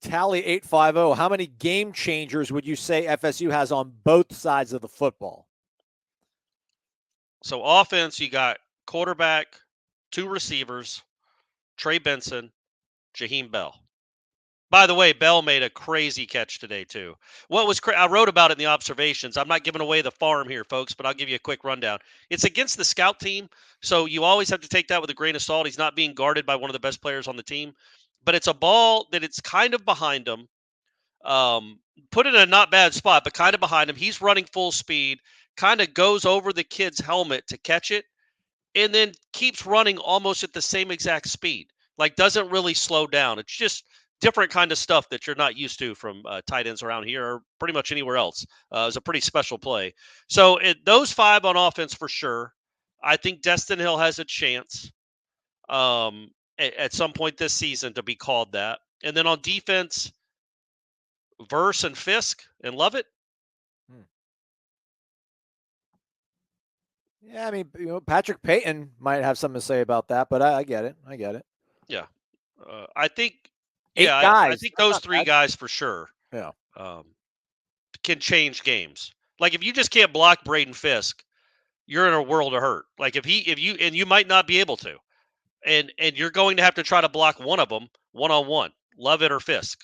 tally 850. How many game changers would you say FSU has on both sides of the football? So offense, you got quarterback, 2 receivers, Trey Benson, Jaheim Bell. By the way, Bell made a crazy catch today too. What was I wrote about it in the observations. I'm not giving away the farm here, folks, but I'll give you a quick rundown. It's against the scout team, so you always have to take that with a grain of salt. He's not being guarded by one of the best players on the team, but it's a ball that it's kind of behind him. Put it in a not bad spot, but kind of behind him. He's running full speed, kind of goes over the kid's helmet to catch it, and then keeps running almost at the same exact speed. Like doesn't really slow down. It's just different kind of stuff that you're not used to from tight ends around here or pretty much anywhere else. It was a pretty special play. So those 5 on offense for sure. I think Destin Hill has a chance at some point this season to be called that. And then on defense, Verse and Fisk and Lovett. Yeah, I mean, Patrick Payton might have something to say about that, but I get it. Yeah, I think. 8 guys. I think those 3 guys for sure. Yeah, can change games. Like if you just can't block Braden Fisk, you're in a world of hurt. Like if you might not be able to, and you're going to have to try to block one of them one-on-one, Lovett or Fisk.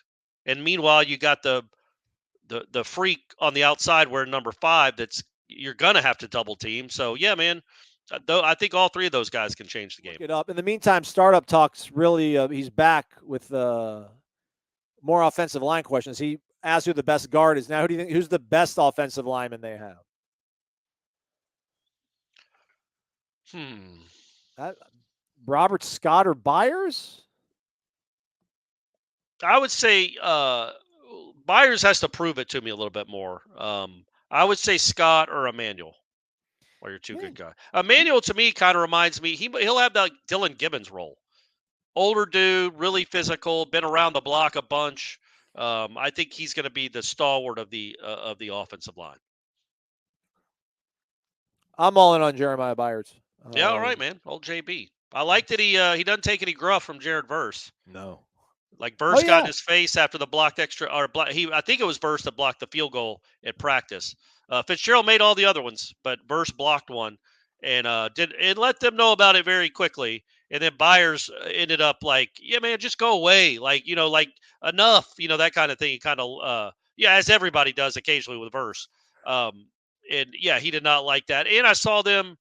And meanwhile, you got the freak on the outside where number 5 you're gonna have to double team. So yeah, man. Though I think all 3 of those guys can change the game. Look it up. In the meantime, Startup Talks really he's back with more offensive line questions. He asked who the best guard is. Now, who do you think? Who's the best offensive lineman they have? Robert Scott or Byers? I would say Byers has to prove it to me a little bit more. I would say Scott or Emmanuel are your 2 good guys. Emmanuel, to me, kind of reminds me, he'll have that Dylan Gibbons role. Older dude, really physical, been around the block a bunch. I think he's going to be the stalwart of the offensive line. I'm all in on Jeremiah Byers. Yeah, all right, man. Old JB. I like that he doesn't take any gruff from Jared Verse. No. Like Verse got in his face after the blocked extra, or I think it was Verse that blocked the field goal at practice. Fitzgerald made all the other ones, but Verse blocked one and let them know about it very quickly. And then Byers ended up like, yeah, man, just go away. Like, like enough, that kind of thing. Kind of, as everybody does occasionally with Verse. And yeah, he did not like that. And I saw them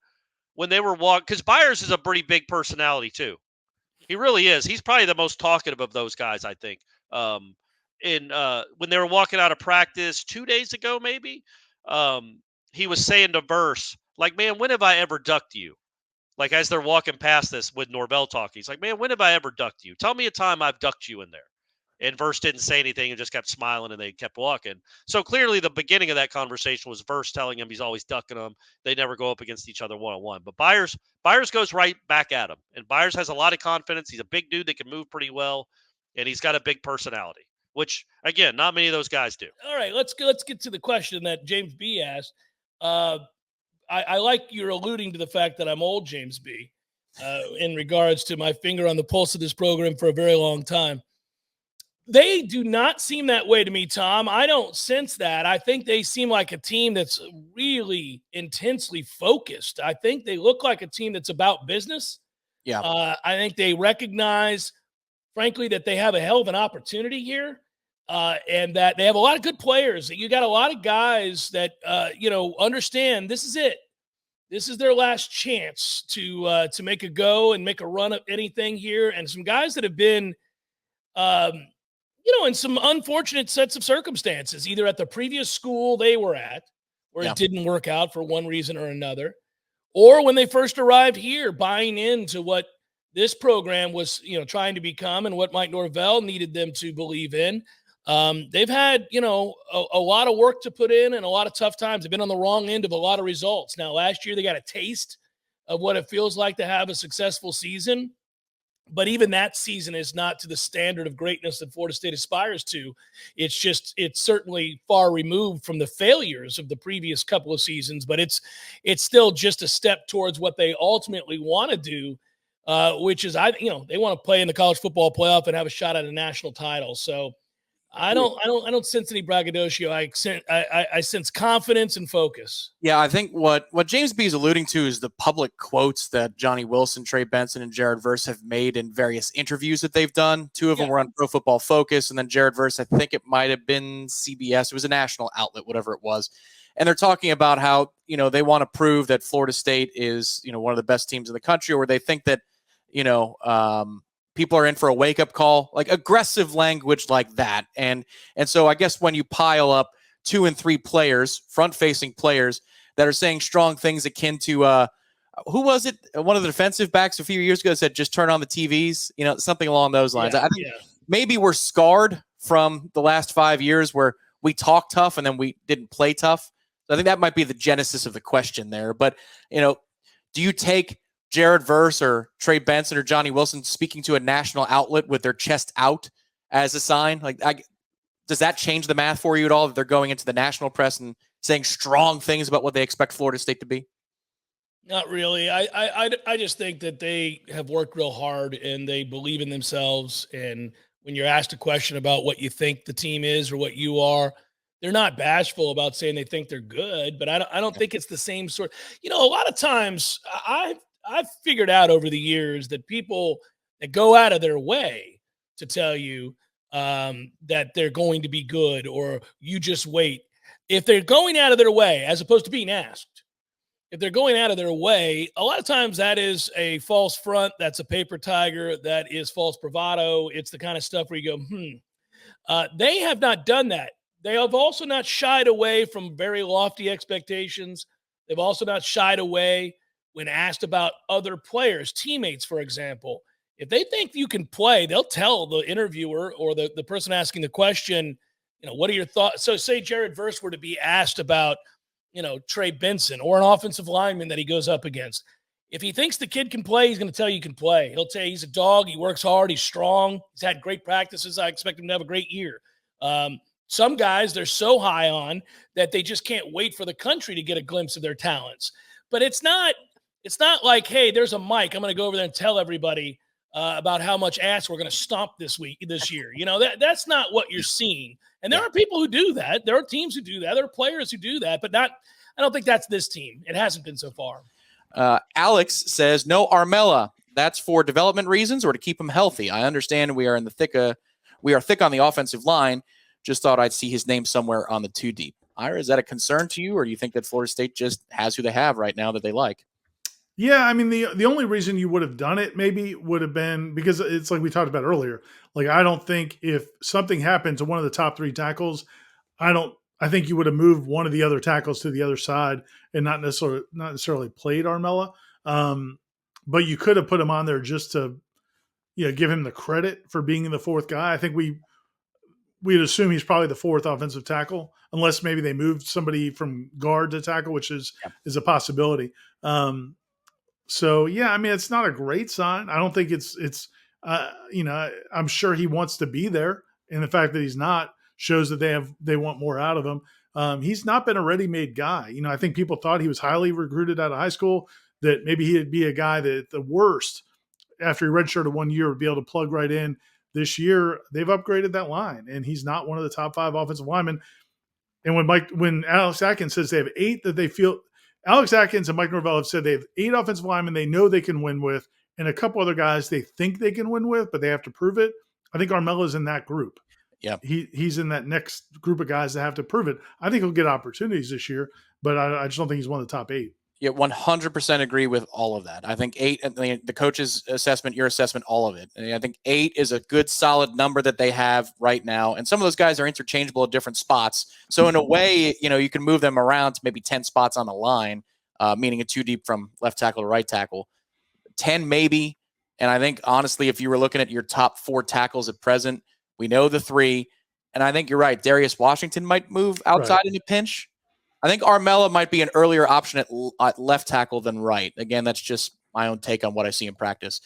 when they were walking, because Byers is a pretty big personality too. He really is. He's probably the most talkative of those guys, I think. When they were walking out of practice 2 days ago, maybe, he was saying to Verse, like, man, when have I ever ducked you? Like, as they're walking past this with Norvell talking, he's like, man, when have I ever ducked you? Tell me a time I've ducked you in there. And Verse didn't say anything and just kept smiling, and they kept walking. So clearly the beginning of that conversation was Verse telling him he's always ducking them. They never go up against each other one-on-one. But Byers goes right back at him. And Byers has a lot of confidence. He's a big dude that can move pretty well, and he's got a big personality, which, again, not many of those guys do. All right, let's get to the question that James B. asked. I like you're alluding to the fact that I'm old, James B., in regards to my finger on the pulse of this program for a very long time. They do not seem that way to me, Tom. I don't sense that. I think they seem like a team that's really intensely focused. I think they look like a team that's about business. Yeah. I think they recognize, frankly, that they have a hell of an opportunity here, and that they have a lot of good players. You got a lot of guys that, understand this is it. This is their last chance to make a go and make a run at anything here. And some guys that have been in some unfortunate sets of circumstances, either at the previous school they were at, where it didn't work out for one reason or another, or when they first arrived here, buying into what this program was, trying to become and what Mike Norvell needed them to believe in. They've had, a lot of work to put in and a lot of tough times. They've been on the wrong end of a lot of results. Now, last year they got a taste of what it feels like to have a successful season. But even that season is not to the standard of greatness that Florida State aspires to. It's certainly far removed from the failures of the previous couple of seasons, but it's still just a step towards what they ultimately want to do, which is, they want to play in the college football playoff and have a shot at a national title. So I don't sense any braggadocio. I sense confidence and focus. Yeah, I think what James B is alluding to is the public quotes that Johnny Wilson, Trey Benson, and Jared Verse have made in various interviews that they've done. Two of them were on Pro Football Focus, and then Jared Verse, I think it might have been CBS. It was a national outlet, whatever it was. And they're talking about how, they want to prove that Florida State is, one of the best teams in the country, or they think that, people are in for a wake-up call, like aggressive language like that. And so I guess when you pile up 2 and 3 players, front-facing players, that are saying strong things akin to, who was it? One of the defensive backs a few years ago said, just turn on the TVs, something along those lines. I think maybe we're scarred from the last 5 years where we talk tough and then we didn't play tough. So I think that might be the genesis of the question there. But, do you take Jared Verse or Trey Benson or Johnny Wilson speaking to a national outlet with their chest out as a sign? Does that change the math for you at all, that they're going into the national press and saying strong things about what they expect Florida State to be? Not really. I just think that they have worked real hard and they believe in themselves. And when you're asked a question about what you think the team is or what you are, they're not bashful about saying they think they're good, but I don't think it's the same sort. A lot of times I've figured out over the years that people that go out of their way to tell you that they're going to be good, or you just wait. If they're going out of their way, as opposed to being asked, if they're going out of their way, a lot of times that is a false front. That's a paper tiger. That is false bravado. It's the kind of stuff where you go, They have not done that. They have also not shied away from very lofty expectations. They've also not shied away when asked about other players, teammates, for example. If they think you can play, they'll tell the interviewer or the person asking the question, what are your thoughts? So say Jared Verse were to be asked about, Trey Benson or an offensive lineman that he goes up against. If he thinks the kid can play, he's going to tell you he can play. He'll tell you he's a dog. He works hard. He's strong. He's had great practices. I expect him to have a great year. Some guys they're so high on that they just can't wait for the country to get a glimpse of their talents. But it's not like, hey, there's a mic. I'm going to go over there and tell everybody about how much ass we're going to stomp this year. That's not what you're seeing. And there are people who do that. There are teams who do that. There are players who do that, but I don't think that's this team. It hasn't been so far. Alex says, no Armella. That's for development reasons or to keep him healthy. I understand we are thick on the offensive line. Just thought I'd see his name somewhere on the 2 deep. Ira, is that a concern to you, or do you think that Florida State just has who they have right now that they like? Yeah, I mean, the only reason you would have done it maybe would have been because it's like we talked about earlier. Like, I don't think if something happened to one of the top 3 tackles, I think you would have moved one of the other tackles to the other side and not necessarily played Armella. But you could have put him on there just to, give him the credit for being the 4th guy. I think we'd assume he's probably the 4th offensive tackle, unless maybe they moved somebody from guard to tackle, which is a possibility. So yeah, I mean, it's not a great sign. I don't think it's I'm sure he wants to be there, and the fact that he's not shows that they want more out of him. He's not been a ready-made guy. I think people thought he was highly recruited out of high school, that maybe he'd be a guy that at the worst, after he redshirted 1 year, would be able to plug right in. This year, they've upgraded that line, and he's not one of the top 5 offensive linemen. And when Alex Atkins says they have 8 that they feel – Alex Atkins and Mike Norvell have said they have 8 offensive linemen they know they can win with, and a couple other guys they think they can win with, but they have to prove it. I think Armella's in that group. Yeah, he's in that next group of guys that have to prove it. I think he'll get opportunities this year, but I just don't think he's one of the top 8. Yeah, 100% agree with all of that. I think 8, the coach's assessment, your assessment, all of it. I think 8 is a good, solid number that they have right now. And some of those guys are interchangeable at different spots. So in a way, you can move them around to maybe 10 spots on the line, meaning a 2 deep from left tackle to right tackle. 10 maybe. And I think, honestly, if you were looking at your top 4 tackles at present, we know the 3. And I think you're right. Darius Washington might move outside in a pinch. I think Armella might be an earlier option at left tackle than right. Again, that's just my own take on what I see in practice.